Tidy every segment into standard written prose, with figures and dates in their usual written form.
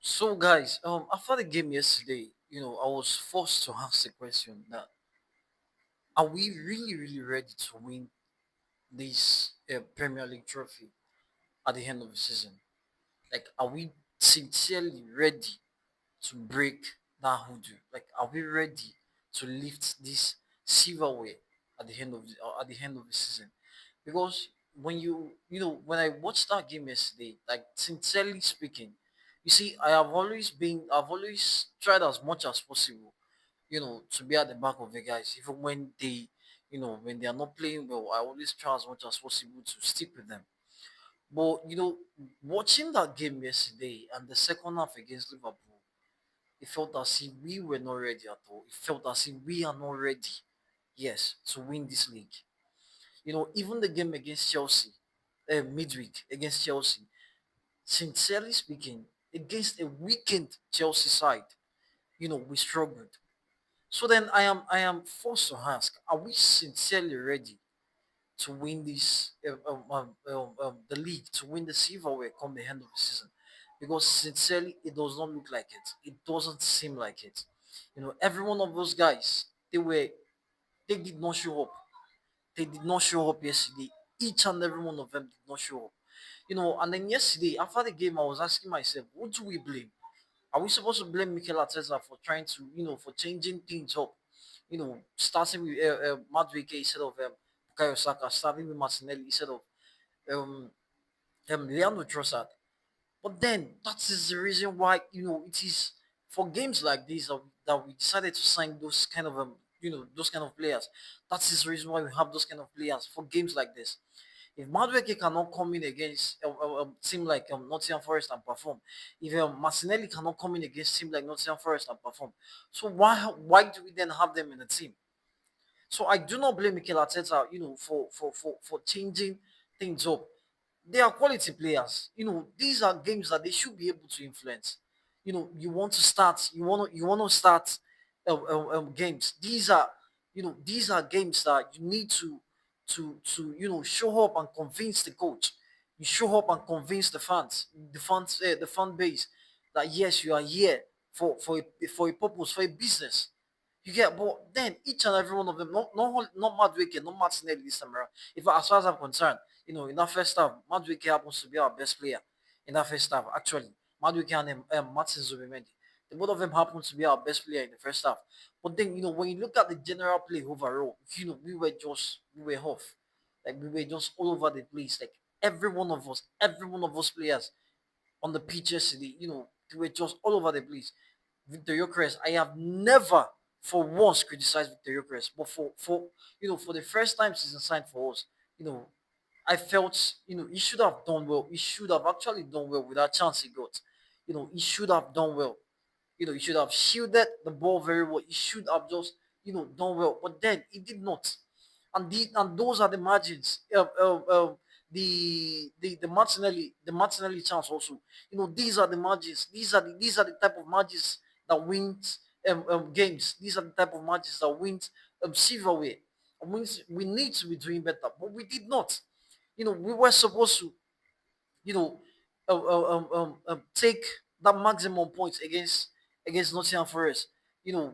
So, guys, after the game yesterday, I was forced to ask the question that are we really, really ready to win this Premier League trophy at the end of the season? Like, are we sincerely ready to break that hoodoo? Like, are we ready to lift this silverware at the end of the season? Because when I watched that game yesterday, like sincerely speaking, you see, I've always tried as much as possible, to be at the back of the guys, even when when they are not playing well. I always try as much as possible to stick with them. But watching that game yesterday and the second half against Liverpool, it felt as if we were not ready at all. It felt as if we are not ready, yes, to win this league. Even the game against Chelsea, midweek against Chelsea, sincerely speaking, against a weakened Chelsea side, we struggled. So then I am forced to ask, are we sincerely ready to win this the league, to win the silverware come the end of the season? Because sincerely, it does not look like it. It doesn't seem like it. Every one of those guys, they did not show up. They did not show up yesterday. Each and every one of them did not show up. And then yesterday, after the game, I was asking myself, what do we blame? Are we supposed to blame Mikel Arteta for trying to, for changing things up? Starting with Madueke instead of Bukayo Saka, starting with Martinelli instead of um, Leandro Trossard. But then that is the reason why it is for games like this that we decided to sign those kind of those kind of players. That is the reason why we have those kind of players for games like this. If Madueke cannot come in against a team like Nottingham Forest and perform, if Martinelli cannot come in against team like Nottingham Forest and perform, so why do we then have them in the team? So I do not blame Mikel Arteta, for changing things up. They are quality players. These are games that they should be able to influence. You want to start games. These are games that you need to show up and convince the coach. You show up and convince the fan base that yes, you are here for a purpose, for a business. You get, but then each and every one of them, not Madueke, not Martinelli this time around. If as far as I'm concerned, in that first half, Madueke happens to be our best player in that first half. Actually, Madueke and Martin Zubimendi, the both of them happen to be our best player in the first half. But then, when you look at the general play overall, we were off, like we were just all over the place. Like every one of us players on the pitch yesterday, they were just all over the place. Victor Gyökeres, I have never for once criticized Victor Gyökeres, but for the first time season signed for us, you know, I felt he should have done well. He should have actually done well with that chance he got. He should have done well. He should have shielded the ball very well. He should have just done well, but then he did not. And those are the margins. The Martinelli chance also. These are the margins. These are the type of margins that wins games. These are the type of margins that wins silverware. We need to be doing better, but we did not. We were supposed to you know, take that maximum points against Nottingham Forest. You know,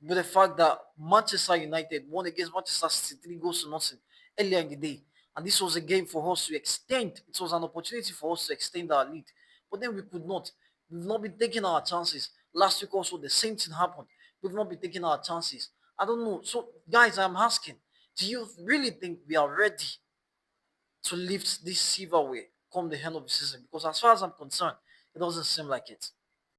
with the fact that Manchester United won against Manchester City 3 goals to nothing earlier in the day, and this was a game for us to extend. It was an opportunity for us to extend our lead, but then we could not. We've not been taking our chances. Last week also the same thing happened. We've not been taking our chances. I don't know. So guys, I'm asking, do you really think we are ready to lift this silverware come the end of the season? Because as far as I'm concerned, it doesn't seem like it.